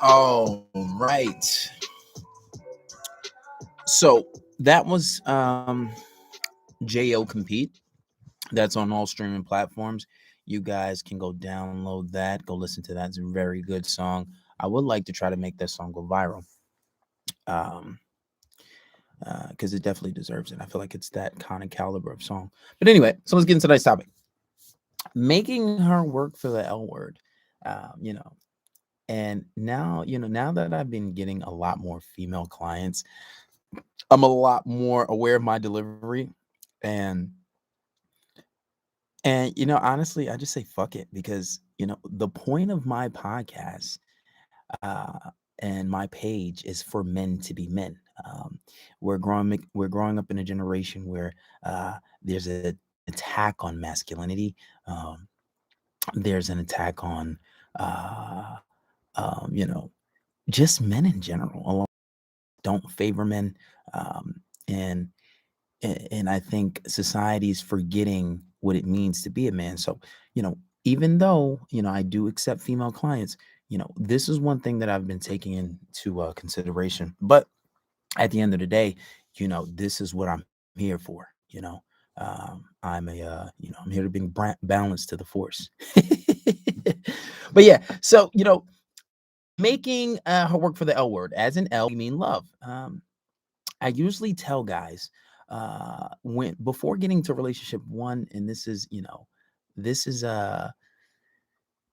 All right. So that was Jo Compete. That's on all streaming platforms. You guys can go download that, go listen to that. It's a very good song. I would like to try to make that song go viral. Um because it definitely deserves it. I feel like it's that kind of caliber of song. But anyway, so let's get into today's topic. Making her work for the L word. You know, and now, now that I've been getting a lot more female clients, I'm a lot more aware of my delivery, and honestly, I just say fuck it, because the point of my podcast uh and my page is for men to be men. We're growing up in a generation where there's an attack on masculinity. There's an attack on uh um you know just men in general. A lot don't favor men. um and and I think society's forgetting what it means to be a man. So, even though, I do accept female clients, this is one thing that I've been taking into consideration. But at the end of the day, this is what I'm here for. I'm here to bring balance to the force. But yeah, so, making her work for the L word. As in L, we mean love. I usually tell guys when before getting to relationship one, and this is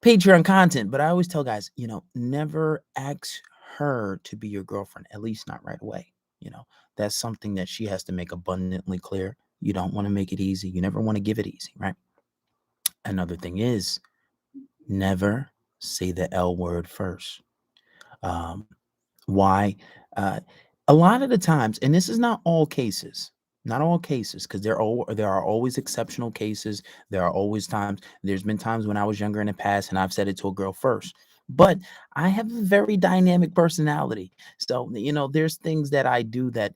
Patreon content, but I always tell guys, never ask her to be your girlfriend, at least not right away. You know, that's something that she has to make abundantly clear. You don't want to make it easy. You never want to give it easy, right? Another thing is never say the L word first. Um, why? Uh, a lot of the times, and this is not all cases, because there are always exceptional cases. There are always times. There's been times when I was younger in the past, and I've said it to a girl first. But I have a very dynamic personality, so there's things that I do that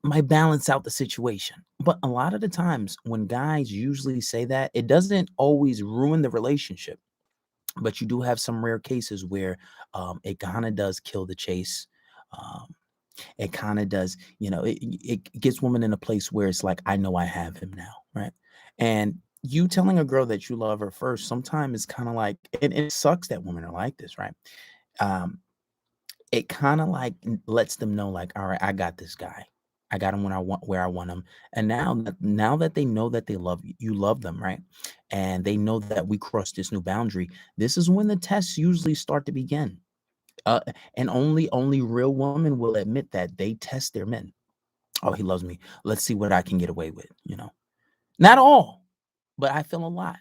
might balance out the situation. But a lot of the times, when guys usually say that, it doesn't always ruin the relationship. But you do have some rare cases where it kind of does kill the chase. Um, it kind of does, it gets women in a place where it's like, I know I have him now, right? And you telling a girl that you love her first, sometimes it's kind of like, and it sucks that women are like this, right? Um, it kind of like lets them know, like, all right, I got this guy. I got him when I want, where I want him. And now that they know that they love you, you love them, right? And they know that we crossed this new boundary. This is when the tests usually start to begin. And only real women will admit that they test their men. Oh, he loves me. Let's see what I can get away with. Not all, but I feel a lot.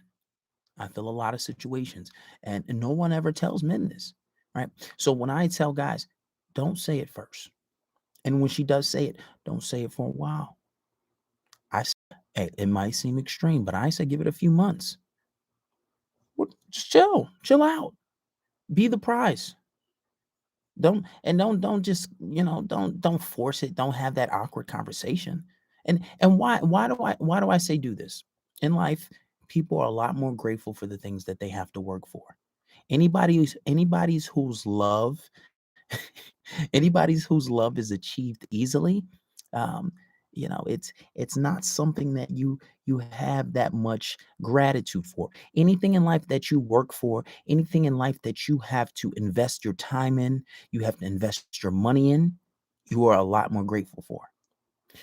I feel a lot of situations, and no one ever tells men this, right? So when I tell guys, don't say it first, and when she does say it, don't say it for a while. I say, hey, it might seem extreme, but I say give it a few months. Just chill out, be the prize. Don't just don't force it. Don't have that awkward conversation. And why do I say do this? In life, people are a lot more grateful for the things that they have to work for. Anybody's whose love anybody's whose love is achieved easily, um, it's not something that you have that much gratitude for. Anything in life that you work for, anything in life that you have to invest your time in, you have to invest your money in, you are a lot more grateful for.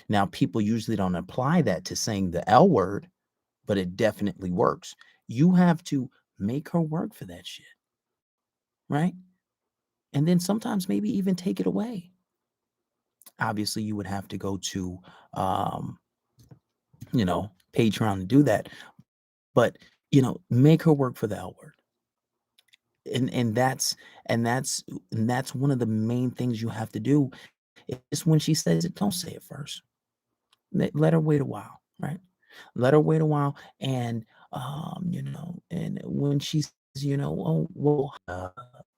Now, people usually don't apply that to saying the L word, but it definitely works. You have to make her work for that shit, right? And then sometimes maybe even take it away. Obviously, you would have to go to um, Patreon to do that. But make her work for the L word. And that's one of the main things you have to do. Is when she says it, don't say it first. Let her wait a while, right? Let her wait a while. And when she says, oh well,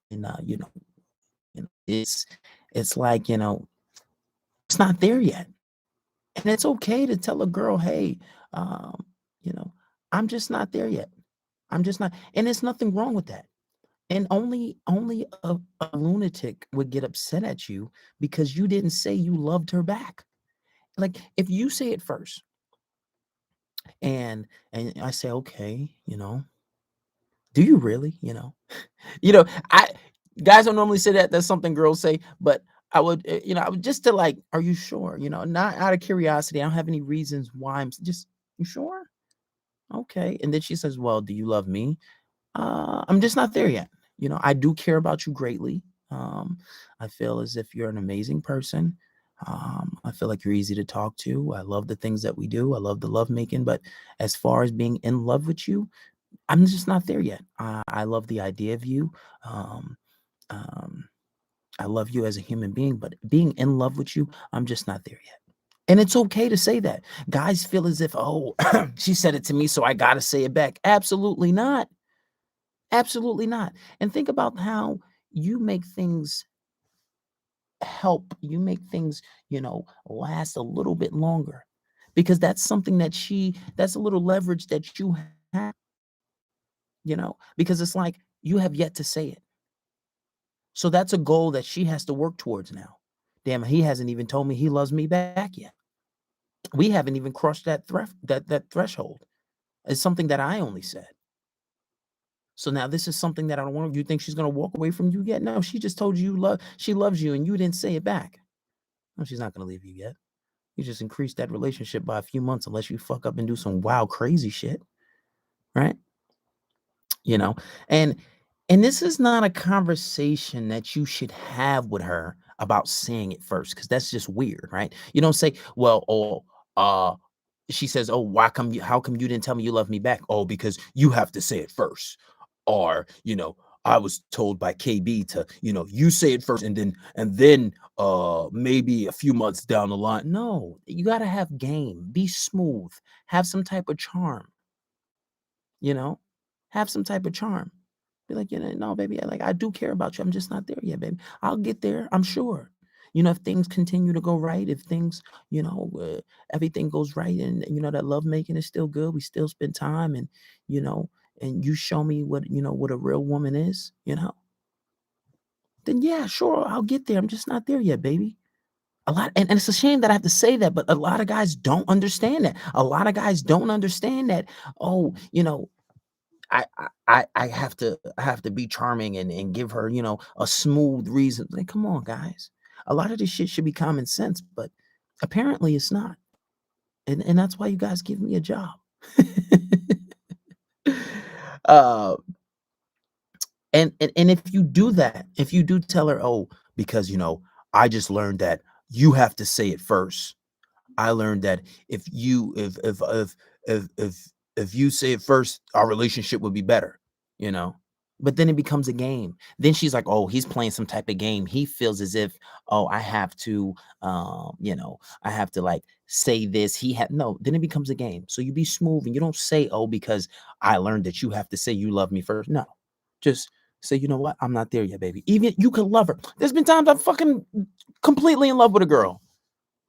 and it's like, it's not there yet. And it's okay to tell a girl, hey, um, you know, I'm just not there yet. I'm just not, and there's nothing wrong with that. And only a lunatic would get upset at you because you didn't say you loved her back. Like, if you say it first and I say, "Okay, do you really?" You know, I guys don't normally say that. That's something girls say, but I would just to like, "Are you sure?" Not out of curiosity. I don't have any reasons why just, "You sure?" "Okay." And then she says, "Well, do you love me?" I'm just not there yet. I do care about you greatly. Um, I feel as if you're an amazing person. I feel like you're easy to talk to. I love the things that we do. I love the love making. But as far as being in love with you, I'm just not there yet. I love the idea of you. Um, um, I love you as a human being, but being in love with you, I'm just not there yet. And it's okay to say that. Guys feel as if, oh, she said it to me, so I got to say it back. Absolutely not. Absolutely not. And think about how you make things you make things, last a little bit longer because that's something that's a little leverage that you have, because it's like you have yet to say it. So that's a goal that she has to work towards now. Damn, he hasn't even told me he loves me back yet. We haven't even crossed that threshold. It's something that I only said. So now this is something that I don't want. You think she's gonna walk away from you yet? No, she just told you she loves you and you didn't say it back. No, she's not gonna leave you yet. You just increase that relationship by a few months unless you fuck up and do some wild crazy shit, right? You know, and and this is not a conversation that you should have with her about saying it first, because that's just weird, right? You don't say, well, oh, she says, "Oh, how come you didn't tell me you love me back?" "Oh, because you have to say it first." Or, "I was told by KB to, you say it first and then maybe a few months down the line." No, you got to have game, be smooth, have some type of charm, you know? Have some type of charm. Be like, "No, baby, like I do care about you. I'm just not there yet, baby. I'll get there, I'm sure." If things continue to go right, if things, everything goes right and that love making is still good, we still spend time you know, and you show me what a real woman is, then yeah, sure, I'll get there. I'm just not there yet, baby. And it's a shame that I have to say that, but a lot of guys don't understand that. A lot of guys don't understand that. Oh, I have to be charming and give her, a smooth reason. Like, come on, guys. A lot of this shit should be common sense, but apparently it's not. And that's why you guys give me a job. uh, and if you do that, if you do tell her, oh, because I just learned that you have to say it first. I learned that if you say it first, our relationship would be better, you know. But then it becomes a game. Then she's like, "Oh, he's playing some type of game." He feels as if, "Oh, I have to like say this." He had no. Then it becomes a game. So you be smooth and you don't say, "Oh, because I learned that you have to say you love me first." No, just say, "You know what? I'm not there yet, baby." Even you can love her. There's been times I'm fucking completely in love with a girl.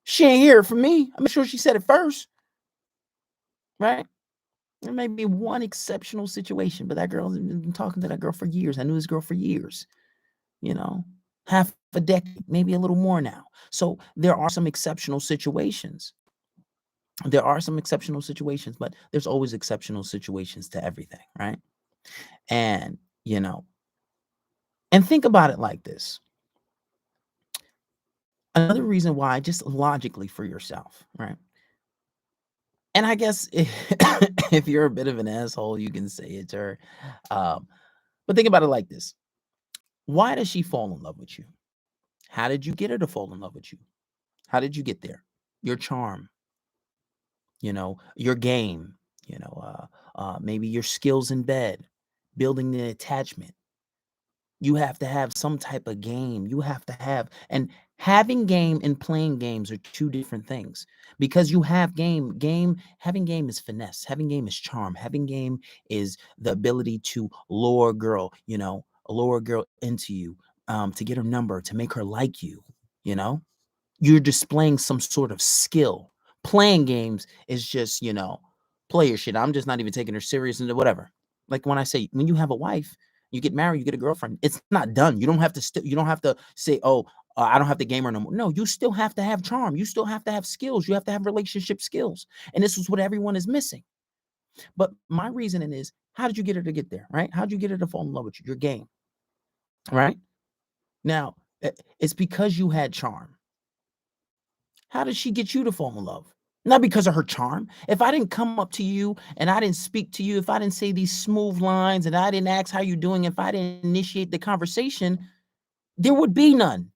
She ain't hear it from me. I'm sure she said it first, right? There may be one exceptional situation, but that girl has been talking to that girl for years. I knew this girl for years, you know, half a decade, maybe a little more now. So there are some exceptional situations. There are some exceptional situations, but there's always exceptional situations to everything, right? And, and think about it like this. Another reason why, just logically for yourself, right? And I guess if you're a bit of an asshole, you can say it to her. Um, but think about it like this. Why does she fall in love with you? How did you get her to fall in love with you? How did you get there? Your charm, your game, maybe your skills in bed, building the attachment. You have to have some type of game. You have to have, and having game and playing games are two different things. Because you have having game is finesse, having game is charm, having game is the ability to lure a girl into you, to get her number, to make her like you, you know? You're displaying some sort of skill. Playing games is just, player shit. I'm just not even taking her serious and whatever. Like when I say, when you have a wife, You get married, you get a girlfriend. It's not done. You don't have to you don't have to say, "Oh, I don't have to game her no more." No, you still have to have charm. You still have to have skills. You have to have relationship skills. And this is what everyone is missing. But my reasoning is, how did you get her to get there, right? How did you get her to fall in love with you? Your game, right? Now, it's because you had charm. How did she get you to fall in love? Not because of her charm. If I didn't come up to you and I didn't speak to you, if I didn't say these smooth lines and I didn't ask how you're doing, if I didn't initiate the conversation, there would be none.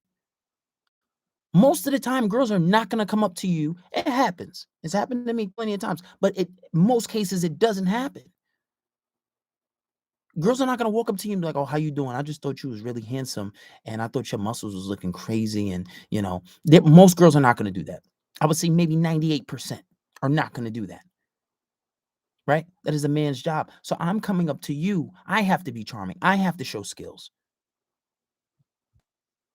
Most of the time, girls are not going to come up to you. It happens. It's happened to me plenty of times, but most cases it doesn't happen. Girls are not gonna walk up to you and be like, "Oh, how you doing? I just thought you was really handsome, and I thought your muscles was looking crazy." And most girls are not gonna do that. I would say maybe 98% are not gonna do that, right? That is a man's job. So I'm coming up to you. I have to be charming. I have to show skills.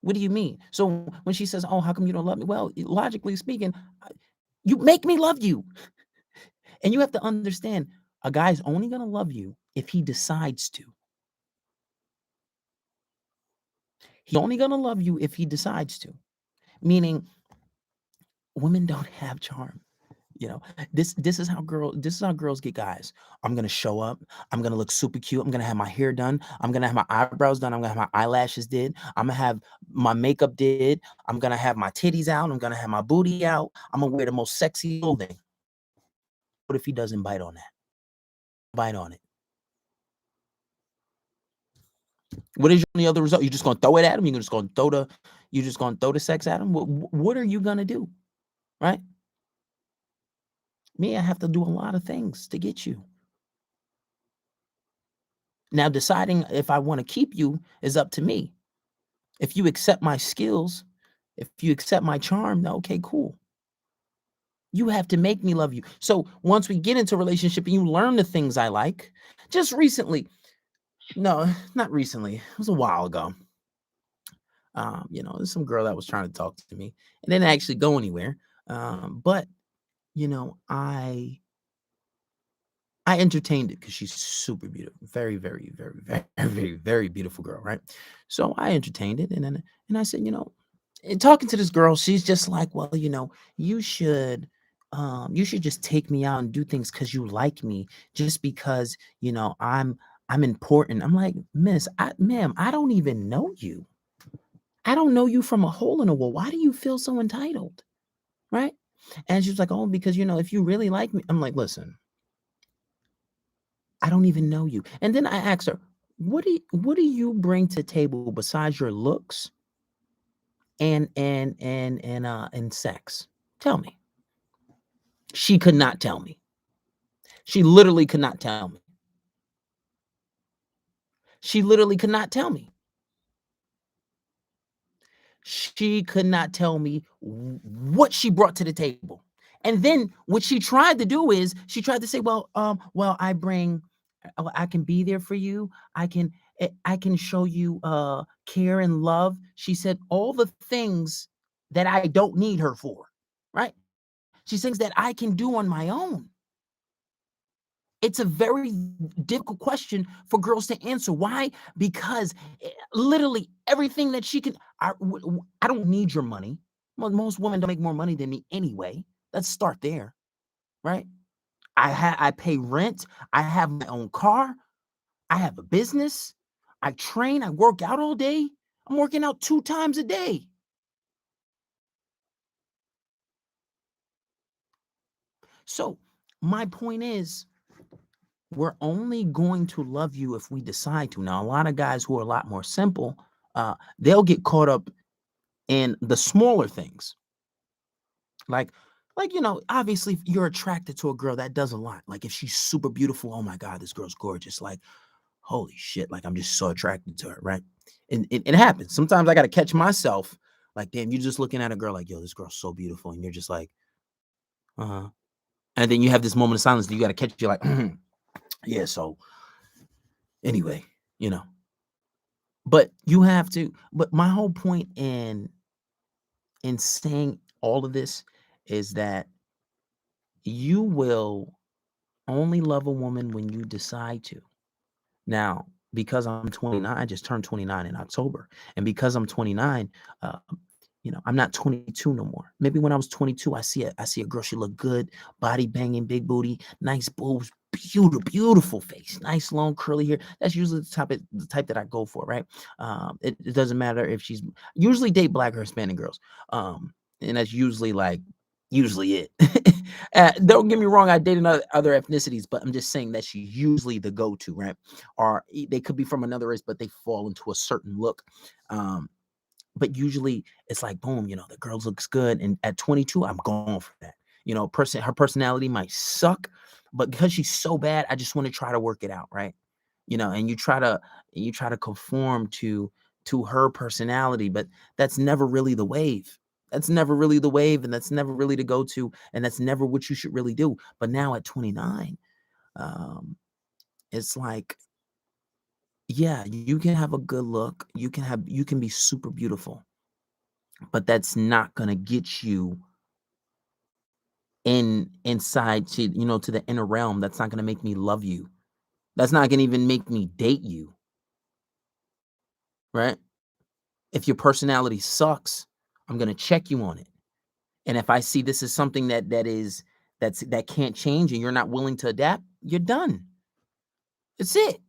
What do you mean? So when she says, "Oh, how come you don't love me?" Well, logically speaking, you make me love you, and you have to understand a guy's only gonna love you if he decides to. He's only gonna love you if he decides to. Meaning, women don't have charm. You know, this is how girls get guys. I'm gonna show up. I'm gonna look super cute. I'm gonna have my hair done. I'm gonna have my eyebrows done. I'm gonna have my eyelashes did. I'm gonna have my makeup did. I'm gonna have my titties out. I'm gonna have my booty out. I'm gonna wear the most sexy clothing. What if he doesn't bite on that? Bite on it. What is your only other result? You're just gonna throw it at him. You're just gonna throw the sex at him. What are you gonna do? Right? Me, I have to do a lot of things to get you. Now, deciding if I want to keep you is up to me. If you accept my skills, if you accept my charm, then okay, cool. You have to make me love you. So once we get into a relationship and you learn the things I like, just recently, no, not recently, it was a while ago. There's some girl that was trying to talk to me and didn't actually go anywhere. But you know, I entertained it because she's super beautiful, very, very, very, very, very, very beautiful girl, right? So I entertained it, and I said, and talking to this girl, she's just like, well, you should just take me out and do things because you like me, just because I'm important. I'm like, ma'am, I don't even know you. I don't know you from a hole in a wall. Why do you feel so entitled, right? And she was like, oh, because if you really like me, I'm like, listen. I don't even know you. And then I asked her, what do you bring to the table besides your looks and sex? Tell me. She could not tell me. She literally could not tell me. She literally could not tell me. She could not tell me what she brought to the table. And then what she tried to do is she tried to say, well, I can be there for you. I can show you care and love. She said all the things that I don't need her for, right? She things that I can do on my own. It's a very difficult question for girls to answer. Why? Because literally everything that she can. I don't need your money. Most women don't make more money than me anyway. Let's start there, right? I pay rent. I have my own car. I have a business. I train. I work out all day. I'm working out 2 times a day. So my point is, we're only going to love you if we decide to. Now, a lot of guys who are a lot more simple, they'll get caught up in the smaller things. Like, obviously, if you're attracted to a girl that does a lot. Like, if she's super beautiful, oh my God, this girl's gorgeous. Like, holy shit, like I'm just so attracted to her, right? And it happens. Sometimes I gotta catch myself, like, damn, you're just looking at a girl like, yo, this girl's so beautiful, and you're just like, uh-huh. And then you have this moment of silence that you gotta catch, you're like, yeah, so anyway, you know. But my whole point in saying all of this is that you will only love a woman when you decide to. Now, because I'm 29, I just turned 29 in October. And because I'm 29, uh, I'm not 22 no more. Maybe when I was 22, I see a girl, she look good, body banging, big booty, nice boobs, beautiful face, nice long curly hair. That's usually the type that I go for, right? It doesn't matter if she's usually date black or Hispanic girls. Um, and that's usually it. Don't get me wrong, I dated other ethnicities, but I'm just saying that she's usually the go-to, right? Or they could be from another race, but they fall into a certain look. Um, but usually it's like boom, the girl looks good, and at 22 I'm going for that. Her personality might suck, but because she's so bad, I just want to try to work it out, right? And you try to conform to her personality, but that's never really the wave. That's never really the wave, and that's never really the go-to, and that's never what you should really do. But now at 29, um it's like, yeah, you can have a good look, you can be super beautiful, but that's not gonna get you inside to the inner realm. That's not gonna make me love you. That's not gonna even make me date you, right? If your personality sucks, I'm gonna check you on it. And if I see this is something that can't change and you're not willing to adapt, you're done. It's it.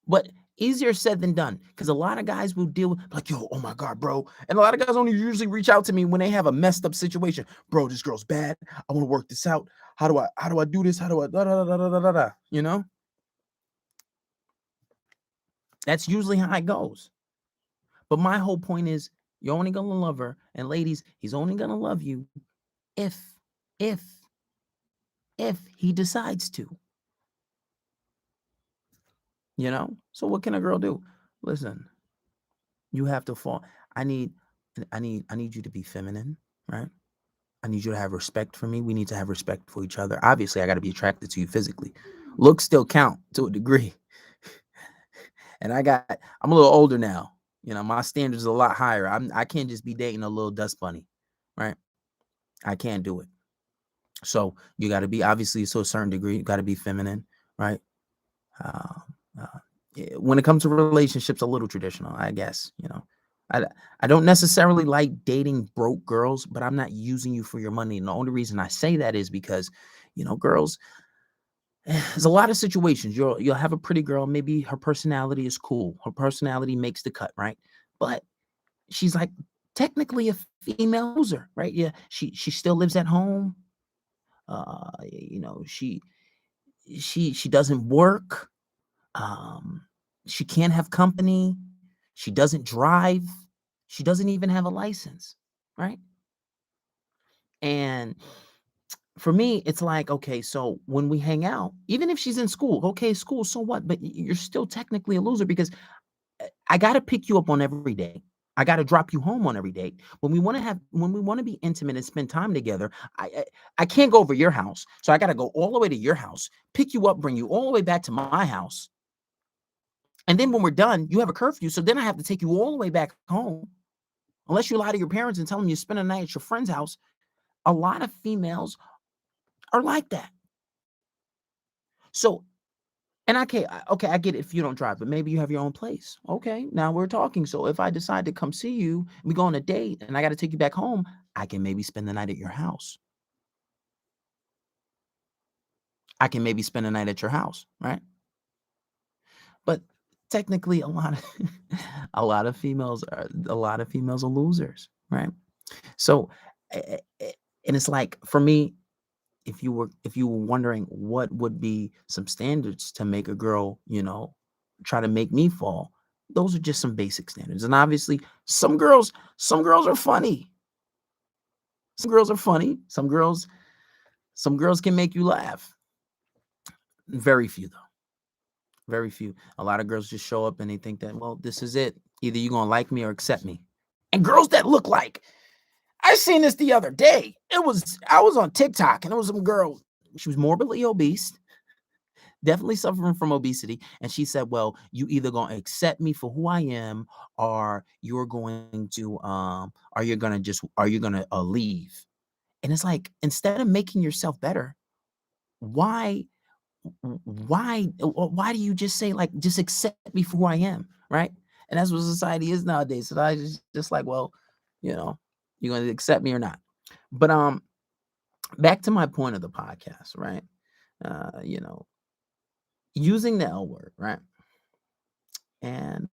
But easier said than done. Because a lot of guys will deal with like, yo, oh my God, bro. And a lot of guys only usually reach out to me when they have a messed up situation. Bro, this girl's bad. I want to work this out. How do I do this? How do I da da da da da da da? That's usually how it goes. But my whole point is you're only gonna love her. And ladies, he's only gonna love you if, if, if he decides to. So what can a girl do? Listen, you have to fall. I need I need you to be feminine, right? I need you to have respect for me. We need to have respect for each other. Obviously, I got to be attracted to you physically. Looks still count to a degree. And I'm a little older now. My standards are a lot higher. I can't just be dating a little dust bunny, right? I can't do it. So you got to be, obviously, to a certain degree, you got to be feminine, right? Uh, when it comes to relationships, a little traditional, I guess. I I don't necessarily like dating broke girls, but I'm not using you for your money. And the only reason I say that is because, girls, there's a lot of situations. You'll have a pretty girl, maybe her personality is cool. Her personality makes the cut, right? But she's like technically a female loser, right? Yeah, she still lives at home. She doesn't work. Um, she can't have company. She doesn't drive. She doesn't even have a license, right? And for me, it's like, okay, so when we hang out, even if she's in school, okay, school, so what? But you're still technically a loser because I got to pick you up on every day. I got to drop you home on every date. When we want to be intimate and spend time together, I can't go over your house. So I got to go all the way to your house, pick you up, bring you all the way back to my house. And then when we're done, you have a curfew. So then I have to take you all the way back home. Unless you lie to your parents and tell them you spend a night at your friend's house. A lot of females are like that. So, and okay, I get it if you don't drive, but maybe you have your own place. Okay, now we're talking. So if I decide to come see you, we go on a date, and I got to take you back home, I can maybe spend the night at your house. I can maybe spend the night at your house, right? But technically, a lot of females are losers, right? So, and it's like for me, if you were wondering what would be some standards to make a girl, try to make me fall, those are just some basic standards. And obviously, some girls are funny. Some girls are funny. Some girls can make you laugh. Very few though. Very few. A lot of girls just show up and they think that, well, this is it. Either you're gonna like me or accept me. And girls that look like, I seen this the other day. I was on TikTok and it was some girl. She was morbidly obese, definitely suffering from obesity. And she said, well, you either gonna accept me for who I am, or are you gonna leave? And it's like, instead of making yourself better, why why do you just say, like, just accept me for who I am, right? And that's what society is nowadays. So I just like, well, you know, you're gonna accept me or not. But back to my point of the podcast, right? You know, using the L word, right? And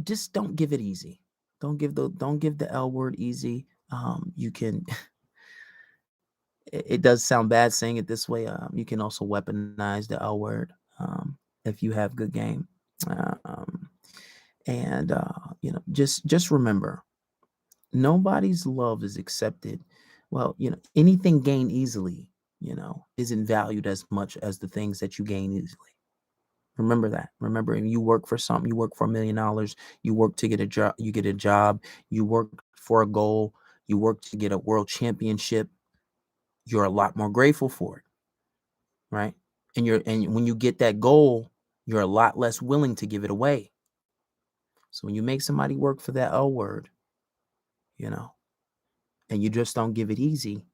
just don't give it easy. Don't give the L word easy. You can it does sound bad saying it this way. You can also weaponize the L word if you have good game. Um, and just remember, nobody's love is accepted. Well, anything gained easily, isn't valued as much as the things that you gain easily. Remember that. Remember, if you work for something, you work for $1 million, you work to get a job, you get a job, you work for a goal, you work to get a world championship, you're a lot more grateful for it, right? And when you get that goal, you're a lot less willing to give it away. So when you make somebody work for that L word, and you just don't give it easy,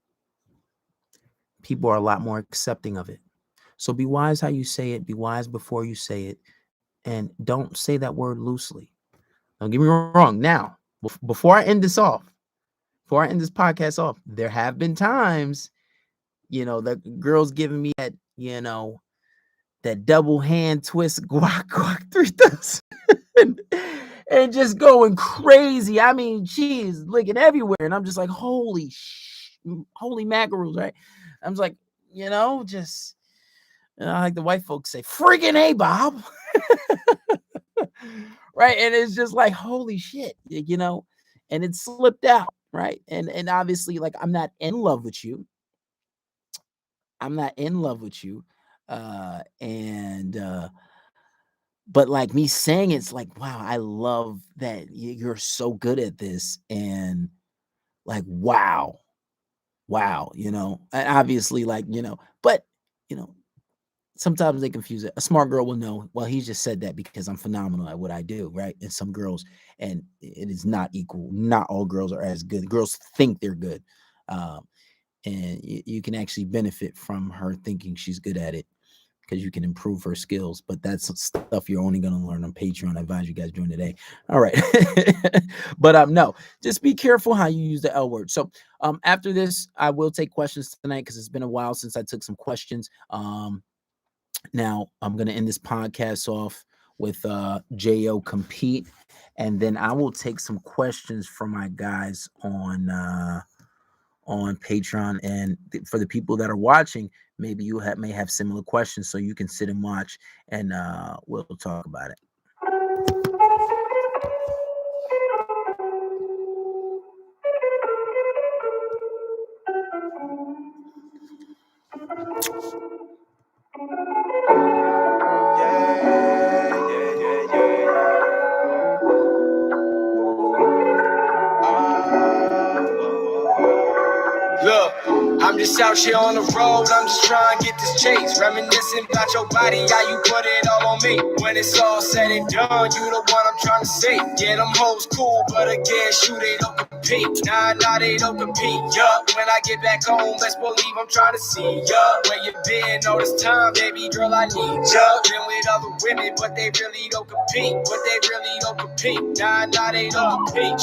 people are a lot more accepting of it. So be wise how you say it, be wise before you say it, and don't say that word loosely. Don't get me wrong. Now, before I end this podcast off, there have been times, that girls giving me that, that double hand twist guac guac 3000 and just going crazy. I mean, she is licking everywhere, and I'm just like, holy mackerels, right? I'm just like, just like the white folks say, friggin' A, Bob. Right. And it's just like, holy shit, and it slipped out. Right. And obviously, like, I'm not in love with you. But like me saying it's like, wow, I love that you're so good at this. And like, wow. And obviously, like, but, sometimes they confuse it. A smart girl will know, well, he just said that because I'm phenomenal at what I do, right? And some girls, and it is not equal. Not all girls are as good. Girls think they're good. And you can actually benefit from her thinking she's good at it because you can improve her skills. But that's stuff you're only going to learn on Patreon. I advise you guys join today. All right. But no, just be careful how you use the L word. So after this, I will take questions tonight because it's been a while since I took some questions. Now I'm going to end this podcast off with Jo Compete, and then I will take some questions from my guys on Patreon. And for the people that are watching, maybe you may have similar questions, so you can sit and watch, and we'll talk about it. Look, I'm just out here on the road, I'm just trying to get this chase. Reminiscing about your body, how you put it all on me. When it's all said and done, you the one I'm trying to see. Yeah, them hoes cool, but again, shoot, they don't compete. Nah, they don't compete, yup. When I get back home, best believe I'm trying to see, yup. Where you been all this time, baby girl, I need ya. Been with other women, but they really don't compete. Nah, they don't compete.